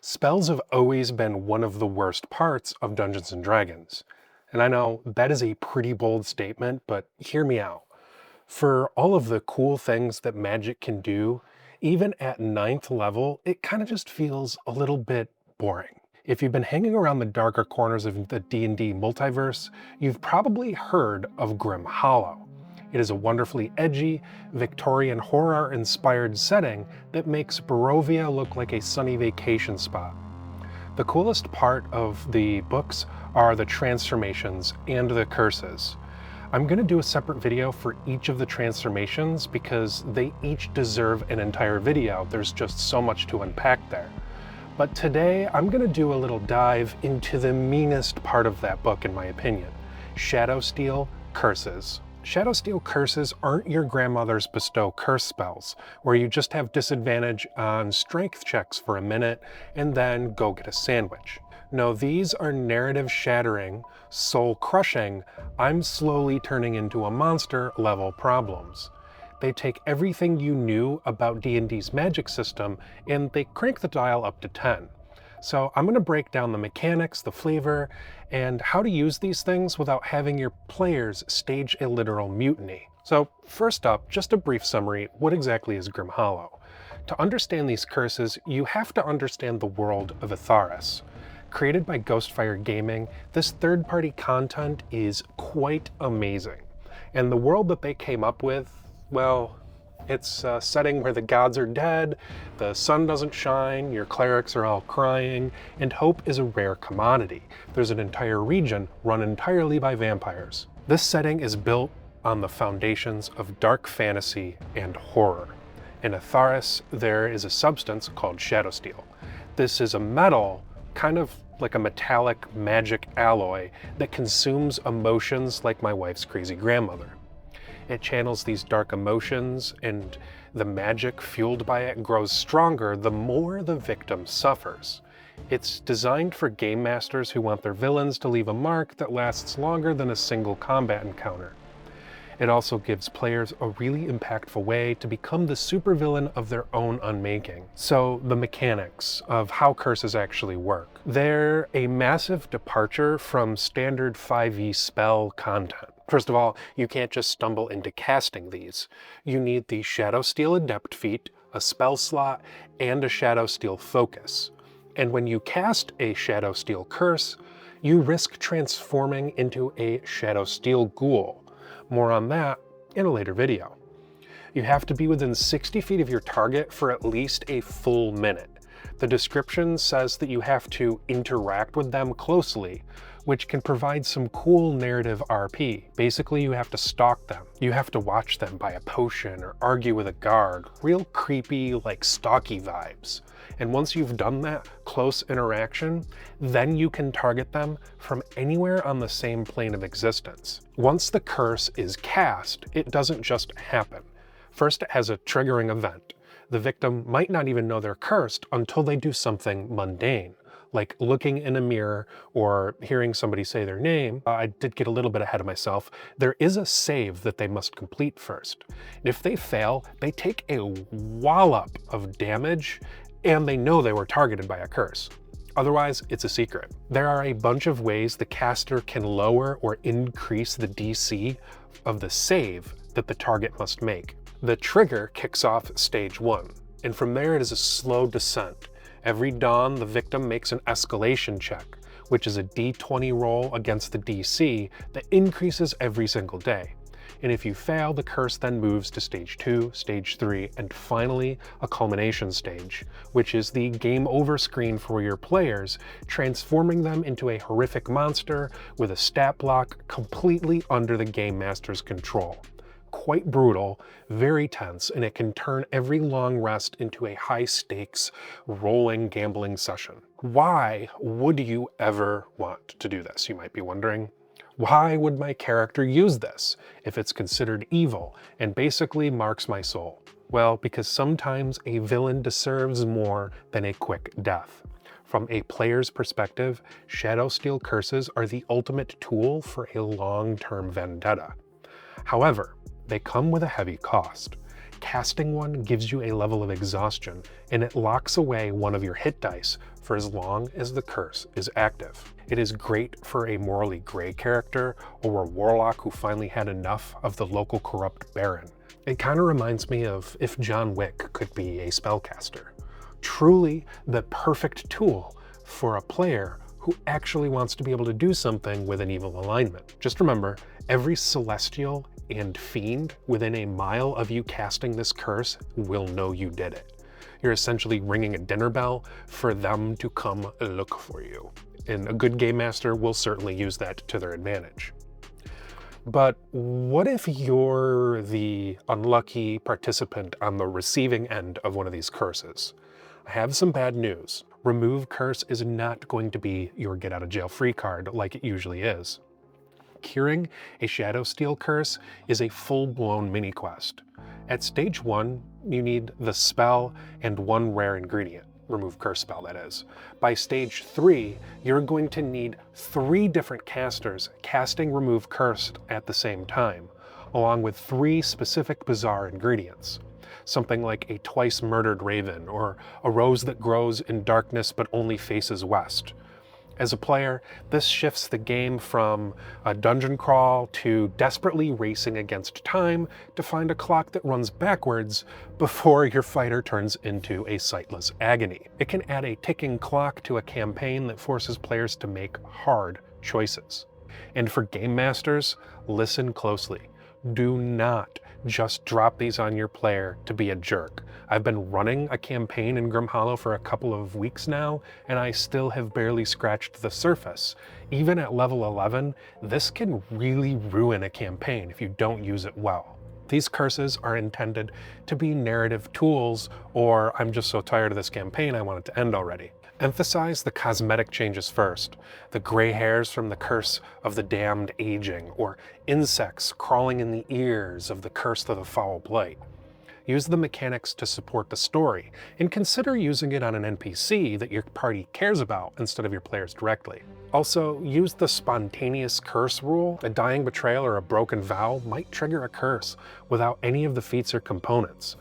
Spells have always been one of the worst parts of Dungeons & Dragons. And I know that is a pretty bold statement, but hear me out. For all of the cool things that magic can do, even at 9th level, it kind of just feels a little bit boring. If you've been hanging around the darker corners of the D&D multiverse, you've probably heard of Grim Hollow. It is a wonderfully edgy, Victorian horror-inspired setting that makes Barovia look like a sunny vacation spot. The coolest part of the books are the transformations and the curses. I'm going to do a separate video for each of the transformations because they each deserve an entire video. There's just so much to unpack there. But today I'm going to do a little dive into the meanest part of that book in my opinion, Shadowsteel Curses. Shadowsteel Curses aren't your grandmother's bestow curse spells, where you just have disadvantage on strength checks for a minute and then go get a sandwich. No, these are narrative-shattering, soul-crushing, I'm slowly turning into a monster level problems. They take everything you knew about D&D's magic system and they crank the dial up to 10. So I'm going to break down the mechanics, the flavor, and how to use these things without having your players stage a literal mutiny. So first up, just a brief summary, what exactly is Grim Hollow? To understand these curses, you have to understand the world of Etharis. Created by Ghostfire Gaming, this third-party content is quite amazing. And the world that they came up with, well, it's a setting where the gods are dead, the sun doesn't shine, your clerics are all crying, and hope is a rare commodity. There's an entire region run entirely by vampires. This setting is built on the foundations of dark fantasy and horror. In Etharis, there is a substance called Shadowsteel. This is a metal, kind of like a metallic magic alloy that consumes emotions like my wife's crazy grandmother. It channels these dark emotions, and the magic fueled by it grows stronger the more the victim suffers. It's designed for game masters who want their villains to leave a mark that lasts longer than a single combat encounter. It also gives players a really impactful way to become the supervillain of their own unmaking. So the mechanics of how curses actually work. They're a massive departure from standard 5e spell content. First of all, you can't just stumble into casting these. You need the Shadowsteel Adept feat, a spell slot, and a Shadowsteel focus. And when you cast a Shadowsteel curse, you risk transforming into a Shadowsteel ghoul. More on that in a later video. You have to be within 60 feet of your target for at least a full minute. The description says that you have to interact with them closely, which can provide some cool narrative RP. Basically, you have to stalk them. You have to watch them buy a potion or argue with a guard. Real creepy, like stalky vibes. And once you've done that close interaction, then you can target them from anywhere on the same plane of existence. Once the curse is cast, it doesn't just happen. First, it has a triggering event. The victim might not even know they're cursed until they do something mundane, like looking in a mirror or hearing somebody say their name. I did get a little bit ahead of myself. There is a save that they must complete first. If they fail, they take a wallop of damage and they know they were targeted by a curse. Otherwise, it's a secret. There are a bunch of ways the caster can lower or increase the DC of the save that the target must make. The trigger kicks off stage 1, and from there it is a slow descent. Every dawn, the victim makes an escalation check, which is a d20 roll against the DC that increases every single day. And if you fail, the curse then moves to stage 2, stage 3, and finally a culmination stage, which is the game over screen for your players, transforming them into a horrific monster with a stat block completely under the game master's control. Quite brutal, very tense, and it can turn every long rest into a high-stakes, rolling gambling session. Why would you ever want to do this, you might be wondering? Why would my character use this if it's considered evil and basically marks my soul? Well, because sometimes a villain deserves more than a quick death. From a player's perspective, Shadowsteel Curses are the ultimate tool for a long-term vendetta. However, they come with a heavy cost. Casting one gives you a level of exhaustion, and it locks away one of your hit dice for as long as the curse is active. It is great for a morally gray character or a warlock who finally had enough of the local corrupt baron. It kind of reminds me of if John Wick could be a spellcaster. Truly the perfect tool for a player who actually wants to be able to do something with an evil alignment. Just remember, every celestial and fiend within a mile of you casting this curse will know you did it. You're essentially ringing a dinner bell for them to come look for you. And a good game master will certainly use that to their advantage. But what if you're the unlucky participant on the receiving end of one of these curses? I have some bad news. Remove Curse is not going to be your get out of jail free card like it usually is. Curing a Shadowsteel Curse is a full-blown mini-quest. At stage 1, you need the spell and one rare ingredient. Remove Curse spell, that is. By stage 3, you're going to need 3 different casters casting Remove Curse at the same time, along with 3 specific bizarre ingredients. Something like a twice murdered raven, or a rose that grows in darkness but only faces west. As a player, this shifts the game from a dungeon crawl to desperately racing against time to find a clock that runs backwards before your fighter turns into a sightless agony. It can add a ticking clock to a campaign that forces players to make hard choices. And for game masters, listen closely. Do not just drop these on your player to be a jerk. I've been running a campaign in Grim Hollow for a couple of weeks now, and I still have barely scratched the surface. Even at level 11, this can really ruin a campaign if you don't use it well. These curses are intended to be narrative tools, or I'm just so tired of this campaign I want it to end already. Emphasize the cosmetic changes first, the gray hairs from the curse of the damned aging, or insects crawling in the ears of the curse of the foul blight. Use the mechanics to support the story, and consider using it on an NPC that your party cares about instead of your players directly. Also, use the spontaneous curse rule. A dying betrayal or a broken vow might trigger a curse without any of the feats or components.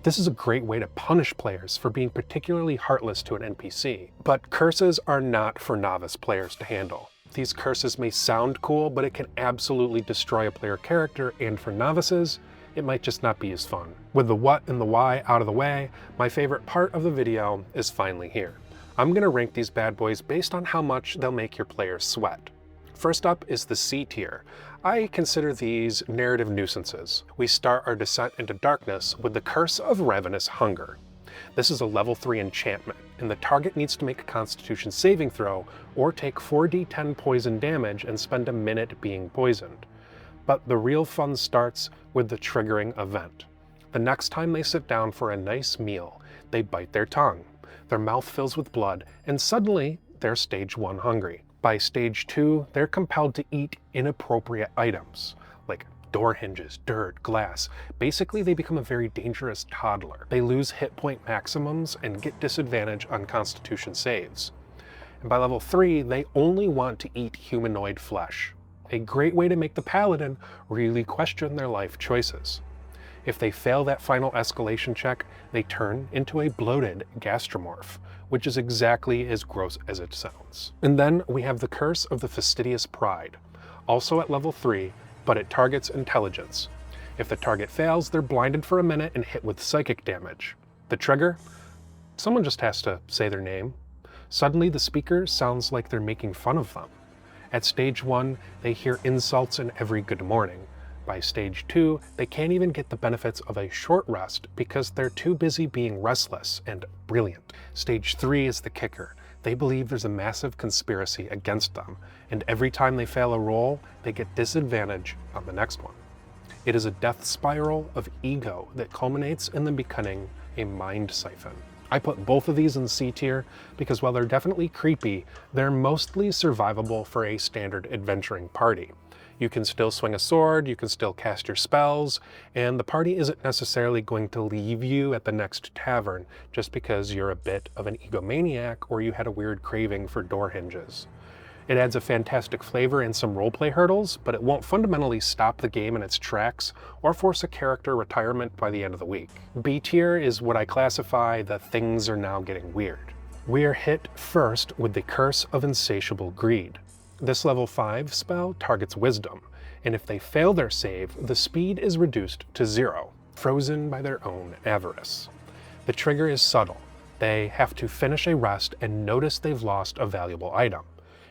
This is a great way to punish players for being particularly heartless to an NPC. But curses are not for novice players to handle. These curses may sound cool, but it can absolutely destroy a player character, and for novices, it might just not be as fun. With the what and the why out of the way, my favorite part of the video is finally here. I'm gonna rank these bad boys based on how much they'll make your players sweat. First up is the C tier. I consider these narrative nuisances. We start our descent into darkness with the Curse of Ravenous Hunger. This is a level 3 enchantment, and the target needs to make a Constitution saving throw or take 4d10 poison damage and spend a minute being poisoned. But the real fun starts with the triggering event. The next time they sit down for a nice meal, they bite their tongue. Their mouth fills with blood, and suddenly they're stage 1 hungry. By stage 2, they're compelled to eat inappropriate items, like door hinges, dirt, glass. Basically, they become a very dangerous toddler. They lose hit point maximums and get disadvantage on Constitution saves. And by level 3, they only want to eat humanoid flesh. A great way to make the paladin really question their life choices. If they fail that final escalation check, they turn into a bloated gastromorph, which is exactly as gross as it sounds. And then we have the Curse of the Fastidious Pride, also at level 3, but it targets intelligence. If the target fails, they're blinded for a minute and hit with psychic damage. The trigger? Someone just has to say their name. Suddenly the speaker sounds like they're making fun of them. At stage 1, they hear insults in every good morning. By stage 2, they can't even get the benefits of a short rest because they're too busy being restless and brilliant. Stage 3 is the kicker. They believe there's a massive conspiracy against them, and every time they fail a roll, they get disadvantage on the next one. It is a death spiral of ego that culminates in them becoming a mind siphon. I put both of these in C tier because while they're definitely creepy, they're mostly survivable for a standard adventuring party. You can still swing a sword, you can still cast your spells, and the party isn't necessarily going to leave you at the next tavern just because you're a bit of an egomaniac or you had a weird craving for door hinges. It adds a fantastic flavor and some roleplay hurdles, but it won't fundamentally stop the game in its tracks or force a character retirement by the end of the week. B tier is what I classify the things are now getting weird. We are hit first with the Curse of Insatiable Greed. This level 5 spell targets Wisdom, and if they fail their save, the speed is reduced to 0, frozen by their own avarice. The trigger is subtle. They have to finish a rest and notice they've lost a valuable item.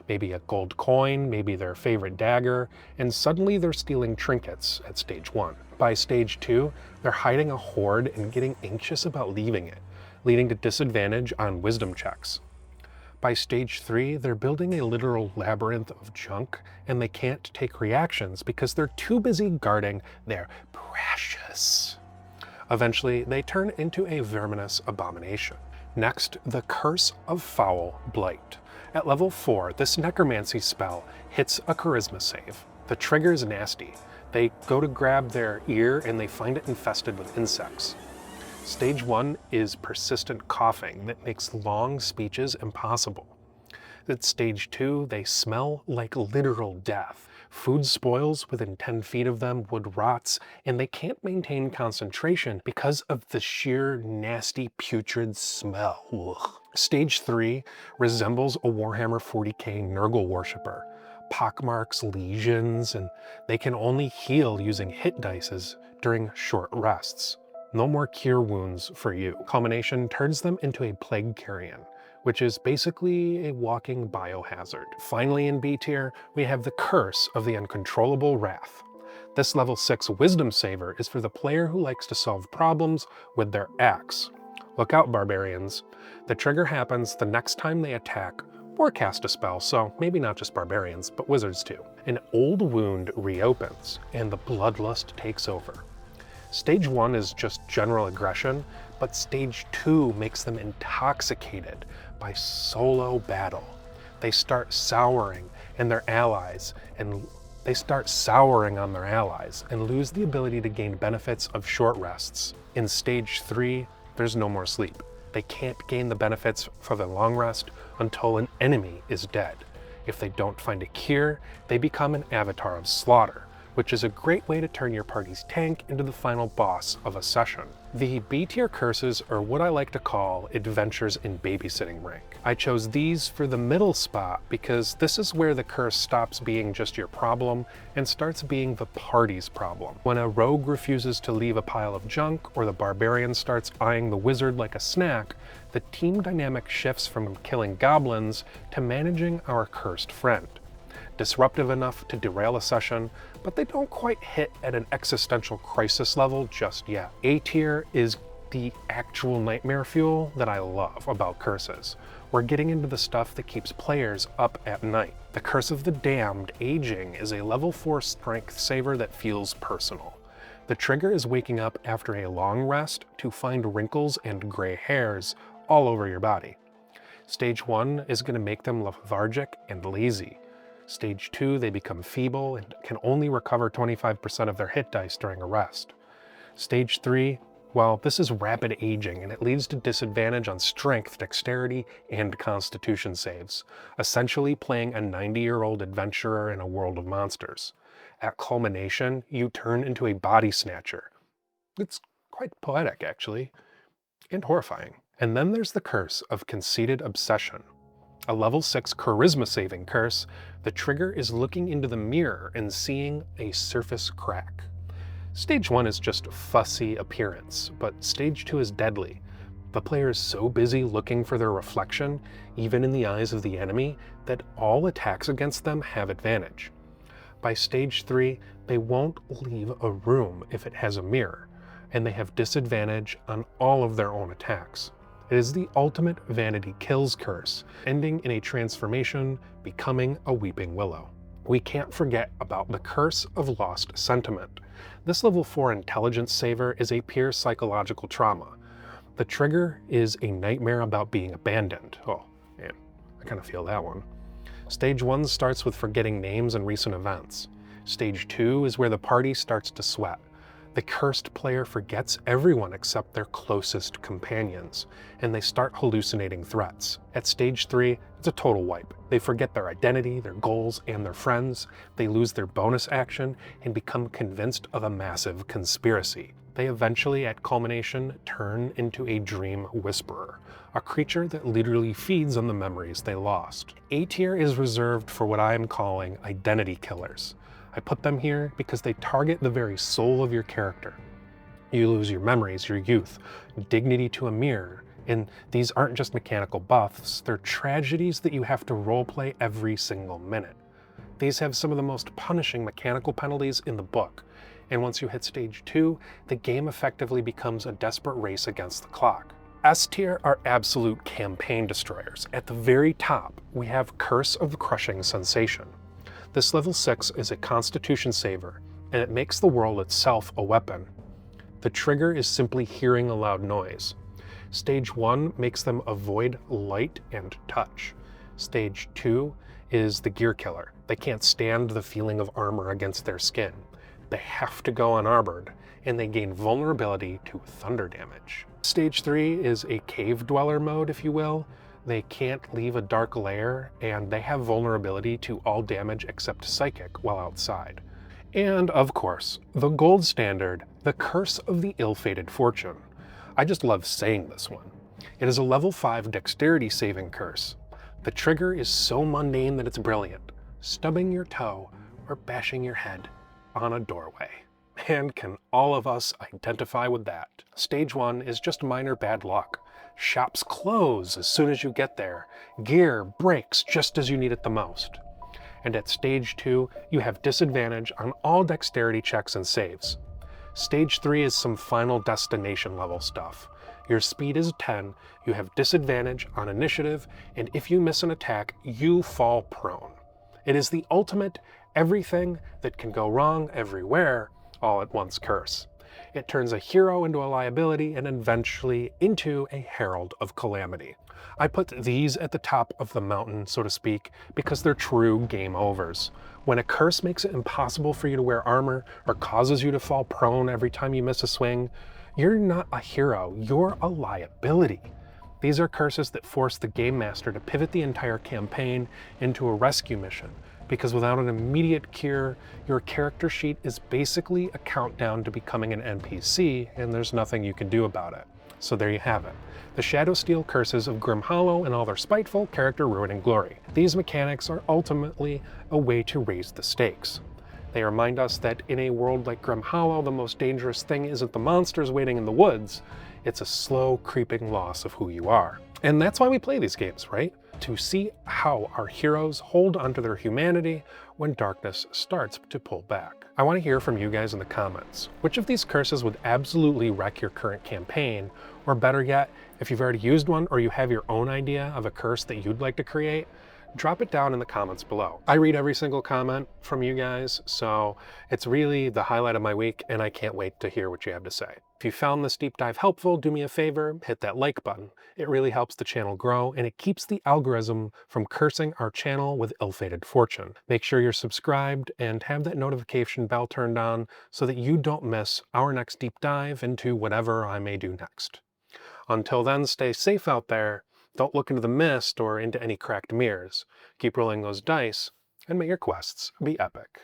Maybe a gold coin, maybe their favorite dagger, and suddenly they're stealing trinkets at stage 1. By stage 2, they're hiding a hoard and getting anxious about leaving it, leading to disadvantage on wisdom checks. By stage 3, they're building a literal labyrinth of junk, and they can't take reactions because they're too busy guarding their precious. Eventually, they turn into a verminous abomination. Next, the Curse of Foul Blight. At level 4, this necromancy spell hits a charisma save. The trigger is nasty. They go to grab their ear and they find it infested with insects. Stage 1 is persistent coughing that makes long speeches impossible. At stage 2, they smell like literal death. Food spoils within 10 feet of them, wood rots, and they can't maintain concentration because of the sheer nasty putrid smell. Ugh. Stage 3 resembles a Warhammer 40k Nurgle worshipper. Pockmarks, lesions, and they can only heal using hit dices during short rests. No more cure wounds for you. Culmination turns them into a plague carrion, which is basically a walking biohazard. Finally in B tier, we have the Curse of the Uncontrollable Wrath. This level 6 Wisdom Saver is for the player who likes to solve problems with their axe. Look out, barbarians. The trigger happens the next time they attack or cast a spell, so maybe not just barbarians, but wizards too. An old wound reopens, and the bloodlust takes over. Stage 1 is just general aggression, but stage 2 makes them intoxicated by solo battle. They start souring on their allies and lose the ability to gain benefits of short rests. In stage 3, there's no more sleep. They can't gain the benefits for the long rest until an enemy is dead. If they don't find a cure, they become an avatar of slaughter, which is a great way to turn your party's tank into the final boss of a session. The B tier curses are what I like to call adventures in babysitting rank. I chose these for the middle spot because this is where the curse stops being just your problem and starts being the party's problem. When a rogue refuses to leave a pile of junk or the barbarian starts eyeing the wizard like a snack, the team dynamic shifts from killing goblins to managing our cursed friend. Disruptive enough to derail a session, but they don't quite hit at an existential crisis level just yet. A tier is the actual nightmare fuel that I love about curses. We're getting into the stuff that keeps players up at night. The Curse of the Damned Aging is a level 4 strength saver that feels personal. The trigger is waking up after a long rest to find wrinkles and gray hairs all over your body. Stage 1 is going to make them lethargic and lazy. Stage 2, they become feeble and can only recover 25% of their hit dice during a rest. Stage 3, well, this is rapid aging and it leads to disadvantage on strength, dexterity, and constitution saves, essentially playing a 90-year-old adventurer in a world of monsters. At culmination, you turn into a body snatcher. It's quite poetic, actually, and horrifying. And then there's the Curse of Conceited Obsession. A level 6 charisma saving curse, the trigger is looking into the mirror and seeing a surface crack. Stage 1 is just fussy appearance, but stage 2 is deadly. The player is so busy looking for their reflection, even in the eyes of the enemy, that all attacks against them have advantage. By stage 3, they won't leave a room if it has a mirror, and they have disadvantage on all of their own attacks. It is the ultimate vanity kills curse, ending in a transformation, becoming a weeping willow. We can't forget about the Curse of Lost Sentiment. This level 4 intelligence saver is a pure psychological trauma. The trigger is a nightmare about being abandoned. Oh man, I kind of feel that one. Stage 1 starts with forgetting names and recent events. Stage 2 is where the party starts to sweat. The cursed player forgets everyone except their closest companions, and they start hallucinating threats. At stage 3, it's a total wipe. They forget their identity, their goals, and their friends. They lose their bonus action and become convinced of a massive conspiracy. They eventually, at culmination, turn into a dream whisperer, a creature that literally feeds on the memories they lost. A tier is reserved for what I am calling identity killers. I put them here because they target the very soul of your character. You lose your memories, your youth, dignity to a mirror, and these aren't just mechanical buffs, they're tragedies that you have to roleplay every single minute. These have some of the most punishing mechanical penalties in the book, and once you hit stage 2, the game effectively becomes a desperate race against the clock. S tier are absolute campaign destroyers. At the very top, we have Curse of Crushing Sensation. This level 6 is a constitution saver, and it makes the world itself a weapon. The trigger is simply hearing a loud noise. Stage 1 makes them avoid light and touch. Stage 2 is the gear killer. They can't stand the feeling of armor against their skin. They have to go unarmored, and they gain vulnerability to thunder damage. Stage 3 is a cave dweller mode, if you will. They can't leave a dark lair, and they have vulnerability to all damage except psychic while outside. And of course, the gold standard, the Curse of the Ill-Fated Fortune. I just love saying this one. It is a level 5 dexterity saving curse. The trigger is so mundane that it's brilliant. Stubbing your toe or bashing your head on a doorway. And can all of us identify with that? Stage 1 is just minor bad luck. Shops close as soon as you get there. Gear breaks just as you need it the most. And at stage 2, you have disadvantage on all dexterity checks and saves. Stage 3 is some final destination level stuff. Your speed is 10, you have disadvantage on initiative, and if you miss an attack, you fall prone. It is the ultimate everything that can go wrong everywhere all at once curse. It turns a hero into a liability and eventually into a herald of calamity. I put these at the top of the mountain, so to speak, because they're true game overs. When a curse makes it impossible for you to wear armor or causes you to fall prone every time you miss a swing, you're not a hero, you're a liability. These are curses that force the game master to pivot the entire campaign into a rescue mission, because without an immediate cure, your character sheet is basically a countdown to becoming an NPC, and there's nothing you can do about it. So there you have it. The Shadowsteel Curses of Grim Hallow and all their spiteful, character-ruining glory. These mechanics are ultimately a way to raise the stakes. They remind us that in a world like Grim Hallow, the most dangerous thing isn't the monsters waiting in the woods, it's a slow, creeping loss of who you are. And that's why we play these games, right? To see how our heroes hold onto their humanity when darkness starts to pull back. I want to hear from you guys in the comments. Which of these curses would absolutely wreck your current campaign? Or better yet, if you've already used one or you have your own idea of a curse that you'd like to create, drop it down in the comments below. I read every single comment from you guys, so it's really the highlight of my week, and I can't wait to hear what you have to say. If you found this deep dive helpful, do me a favor, hit that like button. It really helps the channel grow, and it keeps the algorithm from cursing our channel with ill-fated fortune. Make sure you're subscribed and have that notification bell turned on so that you don't miss our next deep dive into whatever I may do next. Until then, stay safe out there. Don't look into the mist or into any cracked mirrors. Keep rolling those dice, and may your quests be epic.